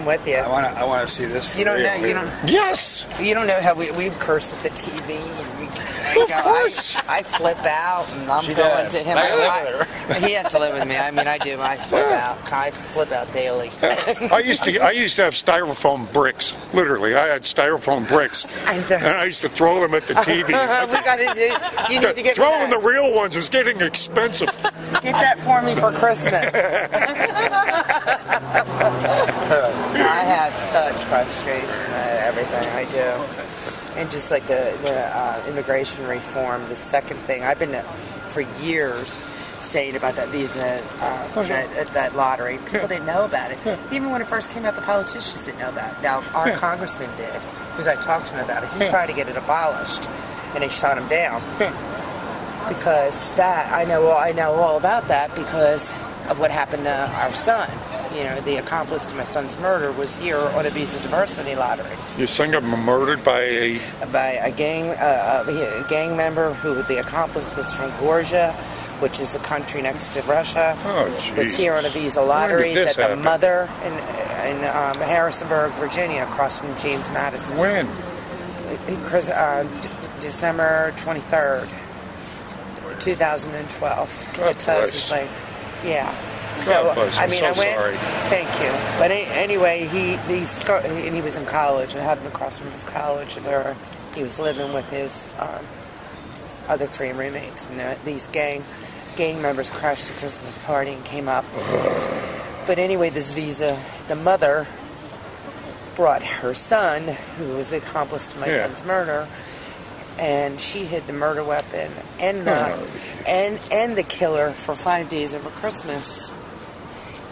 with you. I want to see this. For You don't real. know. You don't. Yes. You don't know how we curse at the TV. And we, Of course. I flip out, and I'm She going does. to him. I live with He has to live with me. I mean, I do. I flip out. I flip out daily. I used to have styrofoam bricks. Literally, I had styrofoam bricks, I know. and I used to throw them at the TV. We got to do. You need to get Throwing that. the real ones was getting expensive. Get that for me for Christmas. I have such frustration at everything I do. And just like the immigration reform, the second thing, I've been for years saying about that visa, that lottery. People didn't know about it. Even when it first came out, the politicians didn't know about it. Now, our congressman did, because I talked to him about it. He tried to get it abolished, and they shot him down. Because that, I know all about that because of what happened to our son. You know, the accomplice to my son's murder was here on a visa diversity lottery. Your son got murdered by a gang member who the accomplice was from Georgia, which is a country next to Russia. Oh, was here on a visa lottery When did this that the happen? mother in Harrisonburg, Virginia, across from James Madison. when? December 23rd, 2012. God bless. It's like, yeah. God bless. I I'm mean, so I went. sorry. Thank you. But anyway, he was in college. I had him across from his college where he was living with his other three roommates, and these gang members crashed the Christmas party and came up. But anyway, this visa, the mother brought her son, who was the accomplice to my son's murder, and she hid the murder weapon and the killer for 5 days over Christmas.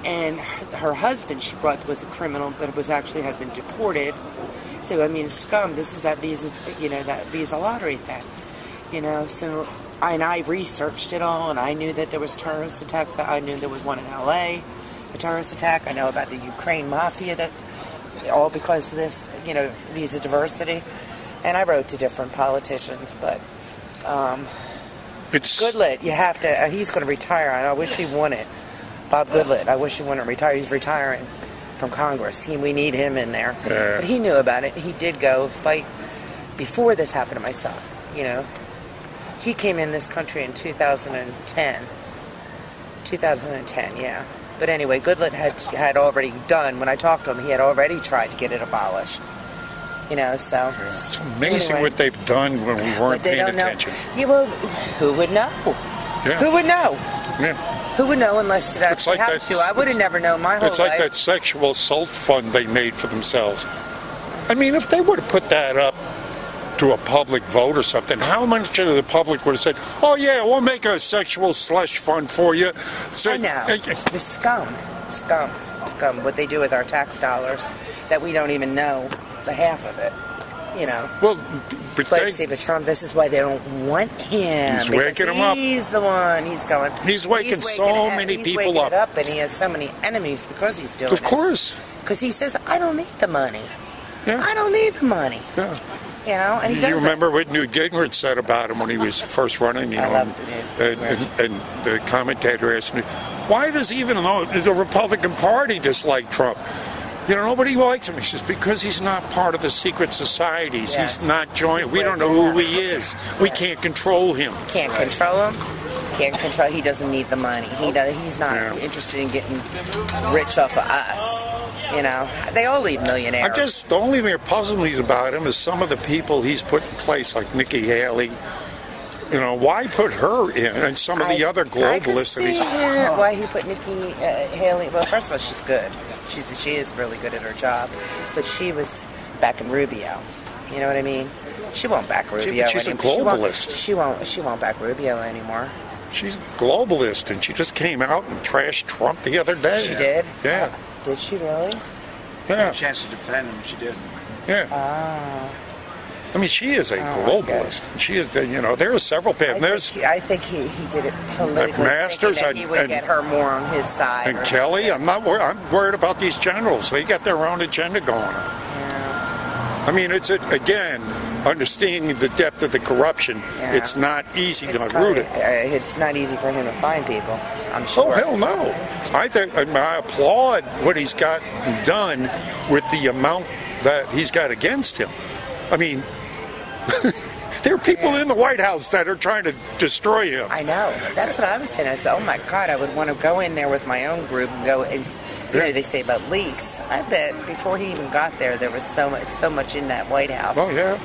And her husband, she brought, was a criminal, but had been deported. So I mean, scum. This is that visa, that visa lottery thing, So I researched it all, and I knew that there was terrorist attacks. I knew there was one in L.A., a terrorist attack. I know about the Ukraine mafia, that all because of this, visa diversity. And I wrote to different politicians, but It's Goodlatte, you have to. He's going to retire, and I wish he won it. Bob Goodlatte, I wish he wouldn't retire. He's retiring from Congress. We need him in there. Yeah. But he knew about it. He did go fight before this happened to my son. He came in this country in 2010. 2010, yeah. But anyway, Goodlatte had already done. When I talked to him, he had already tried to get it abolished. So it's amazing anyway. what they've done when we weren't But they paying don't know. attention. Yeah, well, who would know? Yeah. Who would know? Yeah. Who would know unless it It's actually like happened that- to? I would have never known my whole It's like life. that sexual assault fund they made for themselves. I mean, if they would have put that up to a public vote or something, how much of the public would have said, "Oh yeah, we'll make a sexual slush fund for you"? So, I know. The scum. What they do with our tax dollars that we don't even know the half of it. Well, but But Trump, this is why they don't want him. He's because waking 'em up. He's the one. He's going. He's waking so many he's people waking it up. and he has so many enemies because he's doing of it. course, Because he says, I don't need the money. yeah, I don't need the money. yeah. And he does You remember what Newt Gingrich said about him when he was first running? I loved it. And the commentator asked me, "Why does even though the Republican Party dislike Trump? Nobody likes him." He says, "Because he's not part of the secret societies. Yes. He's not joined. We don't know who he is. We can't control him." Can't control him. Can't control. He doesn't need the money. He's not interested in getting rich off of us. They all leave millionaires. The only thing that puzzles me about him is some of the people he's put in place, like Nikki Haley. Why put her in, and some of the other globalists that he's. Why he put Nikki Haley? Well, first of all, she's good. She is really good at her job, but she was backing Rubio. You know what I mean? She won't back Rubio. She's a anymore. globalist. She won't back Rubio anymore. She's a globalist, and she just came out and trashed Trump the other day. She did? Yeah. Did she really? Yeah. A chance to defend him, she didn't. Yeah. I mean, she is a globalist. She is, there are several people. I think he did it politically. Masters thinking that he would get her more on his side. And Kelly, I'm not worried. I'm worried about these generals. They got their own agenda going on. Yeah. I mean, again, understanding the depth of the corruption, Yeah. it's not easy to It's root it. It's not easy for him to find people, I'm Oh, sure. hell no. I applaud what he's got done with the amount that he's got against him. I mean, there are people in the White House that are trying to destroy him. I know. That's what I was saying. I said, oh my God, I would want to go in there with my own group and go and, you know, they say about leaks. I bet before he even got there, there was so much in that White House. Oh, yeah.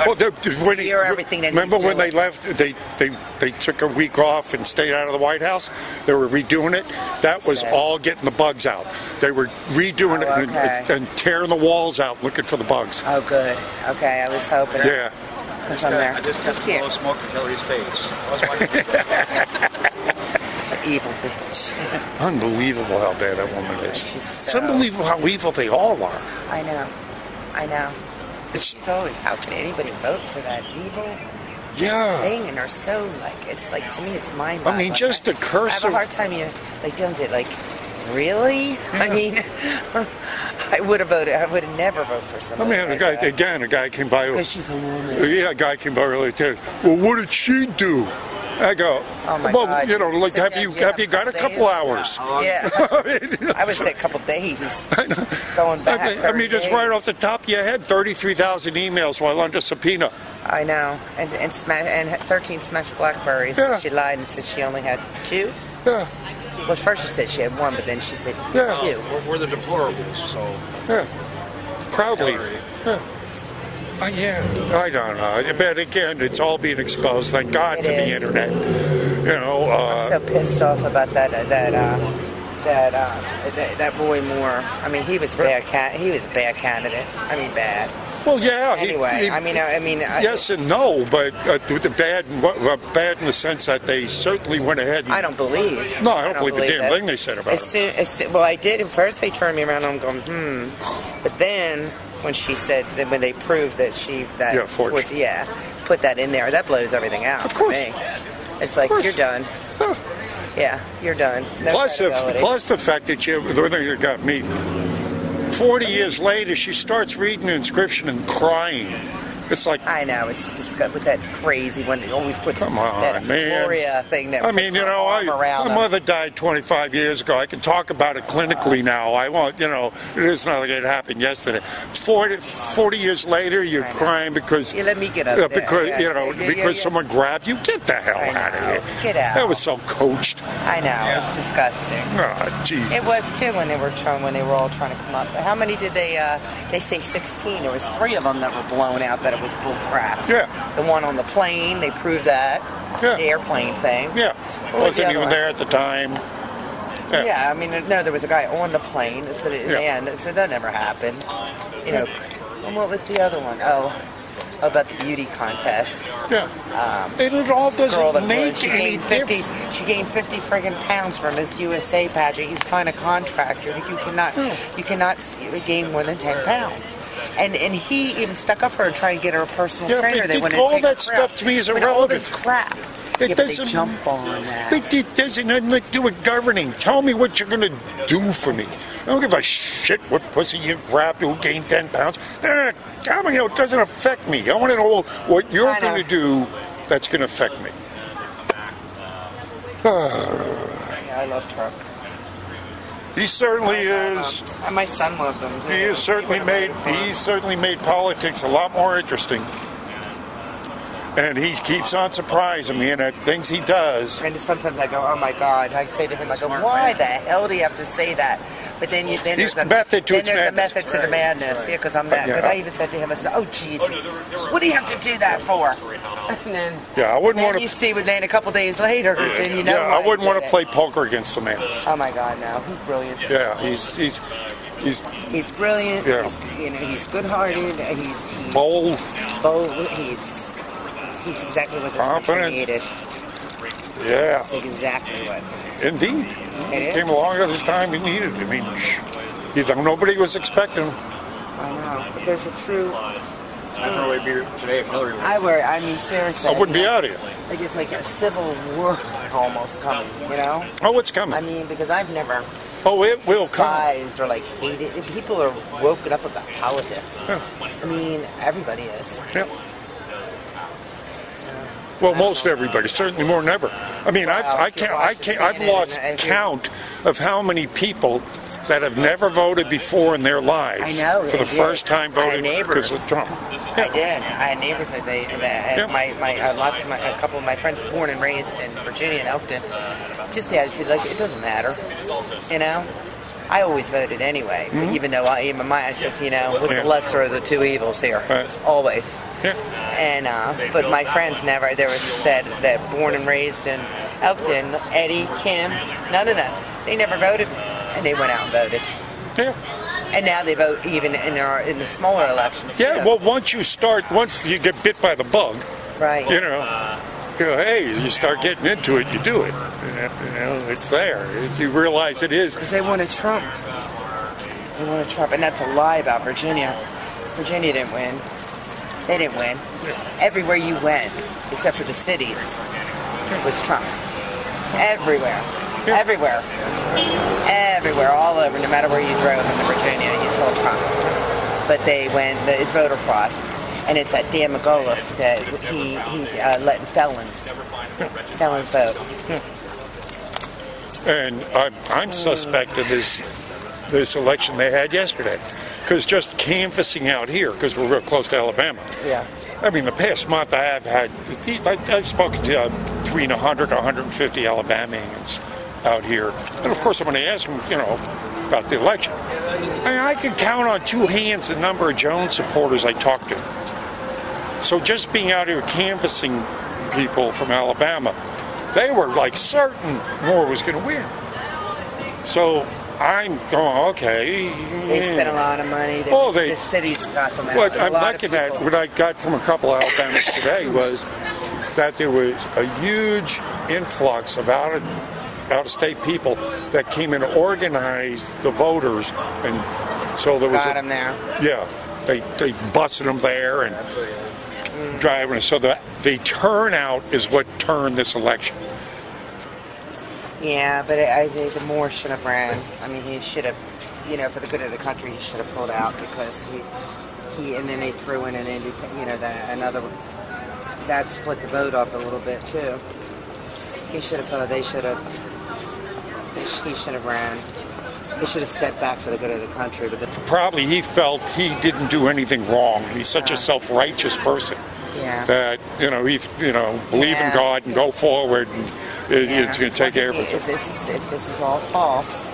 Well, when Hear everything that remember he's when they doing. left, they took a week off and stayed out of the White House? They were redoing it. That was Sad. all getting the bugs out. They were redoing Oh, it okay. and tearing the walls out looking for the bugs. Oh, good. Okay, I was hoping. Yeah. Because I'm there. I just got to Here. blow smoke in Hillary's face. I was wondering. Evil bitch. Unbelievable how bad that woman is. She's It's so- unbelievable how evil they all are. I know. I know. It's, She's always, how can anybody vote for that evil yeah. thing? And are so, like, it's like, to me, it's mind-boggling. I mean, just the I curse have a of... hard time, like, don't it, like, really? I mean, I would have voted, I would have never voted for I somebody mean, a guy came by... because she's a woman. Yeah, a guy came by earlier today. Well, what did she do? I go, Oh my well, God. you know, like, Sit have down, you yeah, have you got a couple days. hours? Yeah. I would say a couple days. Going back. I mean, 30 just days. right off the top of your head, 33,000 emails while under subpoena. I know. And 13 smashed blackberries. Yeah. She lied and said she only had 2. Yeah, Well, first she said she had 1, but then she said Yeah. 2. We're the deplorables, so. yeah, proudly. Hillary. Yeah. Yeah, I don't know. But again, it's all being exposed. Thank God It for the is. internet. You know, So pissed off about that Roy Moore. I mean, he was bad. He was a bad candidate. I mean, bad. well, yeah. Anyway, I mean, yes and no, but the bad in the sense that they certainly went ahead and I don't believe. No, I don't believe a damn that. thing they said about it. Well, I did. At first, they turned me around. And I'm going, But then, when she said, when they proved that forged. put that in there, that blows everything out. Of course. For me. It's like, course. you're done. Huh. Yeah, you're done. No Plus credibility. the fact that the thing that got me, 40 years later, she starts reading the inscription and crying. It's like, I know, it's just with that crazy one that always puts come on, that man. Gloria thing that I mean, puts you her know, arm around my them. mother died 25 years ago. I can talk about it clinically now. I won't, you know, it's not like it happened yesterday. 40 years later, you're I know. crying because, You let me get up there. because Yeah. you know, Yeah, because yeah. someone grabbed you. Get the hell I out of know. here. Get out. That was so coached. I know, it's disgusting. Oh, Jesus. It was too when they were all trying to come up. How many did they say 16? There was 3 of them that were blown out that it was bull crap. Yeah. The one on the plane, they proved that. Yeah. The airplane thing. Yeah. What was the Wasn't other even one? there at the time. Yeah, I mean, no, there was a guy on the plane. It said, Yeah. that never happened. You know, and what was the other one? Oh, about the beauty contest. Yeah. And it all Girl doesn't that make she any gained 50. difference. She gained 50 friggin' pounds from Miss USA pageant. You sign a contract. You cannot gain more than 10 pounds. And he even stuck up for her trying to get her a personal Yeah, trainer. but They went all and that take her out. stuff to me is All irrelevant. this crap. It Yeah, but doesn't they jump on that. But it doesn't have nothing to do with governing. Tell me what you're going to do for me. I don't give a shit what pussy you grabbed who gained 10 pounds. Tell me, it doesn't affect me. I want to know what you're I know. going to do that's going to affect me. Yeah, I love Trump. He certainly is. And my son loved him too. He has certainly made politics a lot more interesting. And he keeps on surprising me, and at things he does. And sometimes I go, oh my God. I say to him, I go, why the hell do you have to say that? But then He's there's a method to then its there's a madness. method to the madness. Yeah, because I'm that. Because Yeah. I even said to him, I said, oh Jesus, what do you have to do that for? And then, Yeah, I wouldn't and want then to. you see, but then a couple days later, then you know. Yeah, why I wouldn't he want did to it. play poker against the man. Oh my God, no, he's brilliant. Yeah, he's He's brilliant. Yeah. He's good-hearted. He's bold. bold. He's exactly what this country Confident. needed. Yeah, It's exactly what. indeed. It is. Came along at this time he needed. I mean, nobody was expecting him. I know, but there's a true. I don't know where we'd be today if Hillary was. I worry. I mean, seriously. I wouldn't be out here. Like it's like a civil war almost coming. You know. Oh, it's coming. I mean, because I've never Oh, it will come. despised or like hated. People are woken up about politics. Yeah. I mean, everybody is. Yeah. Well, most everybody, certainly more than ever. I mean, I've lost count of how many people that have never voted before in their lives. I know, for the first time voting neighbors. because of Trump. I did. I had neighbors that a couple of my friends born and raised in Virginia and Elkton. Just the attitude, like, it doesn't matter, you know. I always voted anyway, but even though even my eyes says, what's the lesser of the two evils here? Right. Always. Yeah. And but my friends never. There was that born and raised in Elkton, Eddie, Kim, none of them. They never voted, and they went out and voted. Yeah. And now they vote even in the smaller elections. Yeah. too. Well, once you get bit by the bug, Right. Hey, you start getting into it, you do it. It's there. You realize it is. Because they wanted Trump. They wanted Trump, and that's a lie about Virginia. Virginia didn't win. They didn't win. Everywhere you went, except for the cities, was Trump. Everywhere. Yeah. Everywhere, all over, no matter where you drove in Virginia, you saw Trump. But it's voter fraud. And it's that Dan McAuliffe that he letting felons vote. And I'm suspect of this election they had yesterday, because just canvassing out here, because we're real close to Alabama. Yeah. I mean, the past month I've spoken to between 100 and 150 Alabamians out here, and of course I'm going to ask them, about the election. I can count on two hands the number of Jones supporters I talked to. So just being out here canvassing people from Alabama, they were like certain Moore was going to win. So I'm going, okay. They spent a lot of money. The cities got them out. What I'm looking at, what I got from a couple of Alabamas today was that there was a huge influx of out-of-state people that came and organized the voters, and so there was got them there. Yeah, they busted them there and driving. So the turnout is what turned this election. Yeah, but the Moore should have ran. I mean, he should have, for the good of the country, he should have pulled out, because he and then they threw in an another that split the vote up a little bit too. He should have. He should have ran. He should have stepped back for the good of the country. But probably he felt he didn't do anything wrong. He's such a self-righteous person that believe in God and go forward, and it's going to take care of it. If this is all false,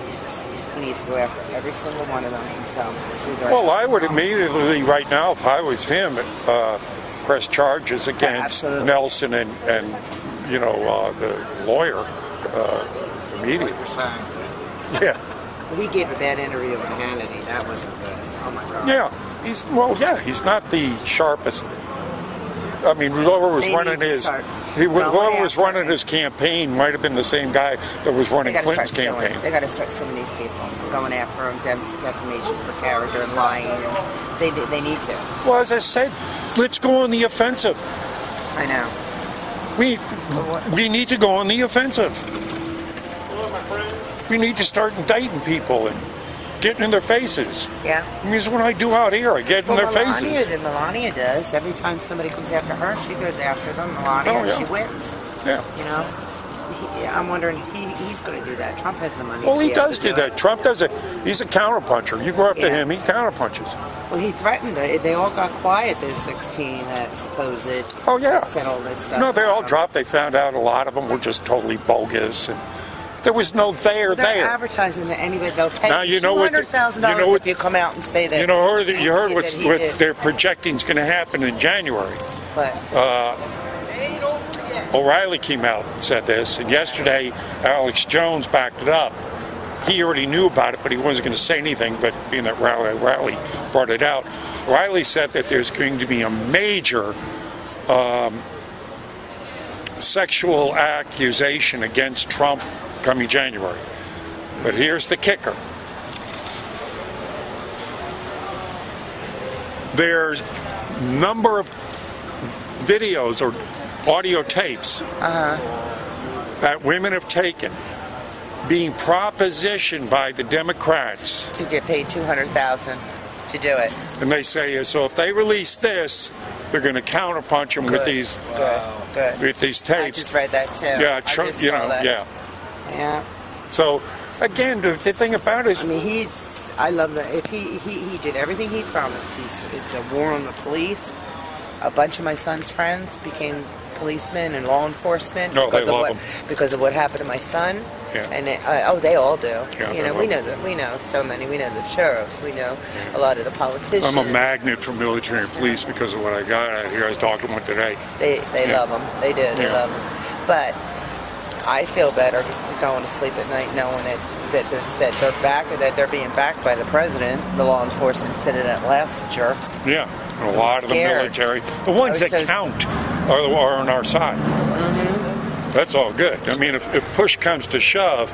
he needs to go after every single one of them himself. Well, I would immediately right now, if I was him, press charges against Nelson and the lawyer immediately. Yeah. He gave a bad interview on Hannity. That wasn't good. Oh my God. Yeah, he's not the sharpest. I mean, whoever was running his campaign might have been the same guy that was running Clinton's campaign. They got to start suing these people, going after them, defamation for character and lying, and they need to. Well, as I said, let's go on the offensive. I know. We need to go on the offensive. We need to start indicting people and getting in their faces. Yeah. I mean, it's what I do out here. I get in their faces. Melania does. Every time somebody comes after her, she goes after them. Melania, she wins. Yeah. I'm wondering if he's going to do that. Trump has the money. Well, he does do that. Trump does it. He's a counterpuncher. You go after him, he counterpunches. Well, he threatened it. They all got quiet, those 16 supposed said all this stuff. No, they all dropped. They found out a lot of them were just totally bogus, and there was no there. They're advertising that anybody, they'll pay now, $200,000 if you come out and say that. You heard what they're projecting is going to happen in January. What? O'Reilly came out and said this, and yesterday Alex Jones backed it up. He already knew about it, but he wasn't going to say anything, but being that Riley brought it out. Riley said that there's going to be a major sexual accusation against Trump coming January. But here's the kicker. There's a number of videos or audio tapes that women have taken being propositioned by the Democrats to get paid $200,000 to do it. And they say, so if they release this, they're going to counterpunch him with these Good. with these I tapes. just read that too. Yeah, I just you saw know, that. yeah. Yeah. So again, the thing about it is, I mean, I love that. If he did everything he promised. He's the war on the police. A bunch of my son's friends became policemen and law enforcement because of what happened to my son. Yeah. And they all do. Yeah, You know, we know so many. We know the sheriffs. We know a lot of the politicians. I'm a magnet for military and police because of what I got out here. I was talking to one today. They love them. They do. They love them. But I feel better going to sleep at night knowing that they're back, that they're being backed by the president, the law enforcement, instead of that last jerk. Yeah, and a lot of the military, the ones that count, are on our side. Mm-hmm. That's all good. I mean, if push comes to shove,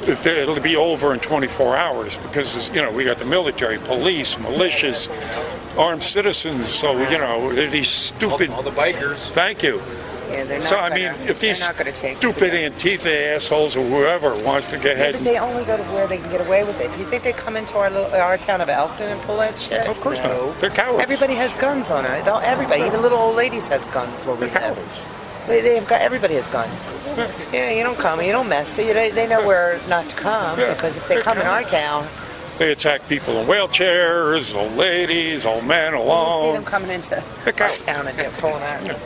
it'll be over in 24 hours because, you know, we got the military, police, militias, armed citizens. So, you know, these stupid... All the bikers. Thank you. Yeah, they're not so, I mean, if these stupid Antifa assholes or whoever wants to get ahead... But they only go to where they can get away with it. Do you think they come into our town of Elkton and pull that shit? Of course No. not. They're cowards. Everybody has guns on it. Everybody, even little old ladies has guns where we They're live. cowards. They've got, everybody has guns. Yeah, you don't come, you don't mess. So they know where not to come because if they come in our town... They attack people in wheelchairs, old ladies, old men You alone. see them coming into our town and they're pulling out.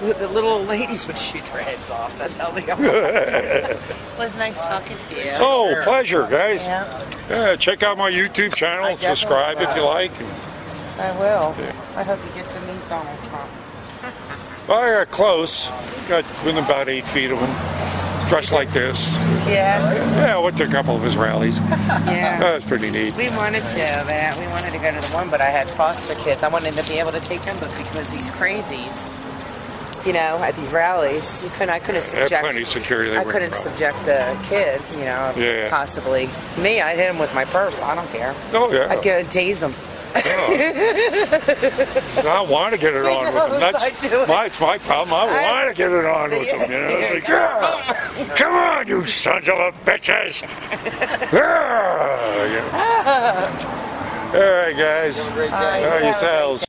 The little old ladies would shoot their heads off. That's how they are. It was nice talking to you. Oh, pleasure, guys. Yeah. Check out my YouTube channel. I definitely Subscribe if you will. like. I will. I hope you get to meet Donald Trump. Well, I got close. Got within about 8 feet of him. Dressed like this. Yeah. Yeah, I went to a couple of his rallies. Yeah. That was pretty neat. We wanted to, but we wanted to go to the one, but I had foster kids. I wanted to be able to take them, but because these crazies, you know, at these rallies, I couldn't subject. Had plenty of security. I couldn't subject the kids, you know, possibly. Me, I'd hit them with my purse. I don't care. Oh, yeah. I'd go tase them. I want to get it on with them. That's my problem. I want to get it on with them. You know, it's like, yeah, come on, you sons of a bitches! Yeah. All right, guys. Yourselves.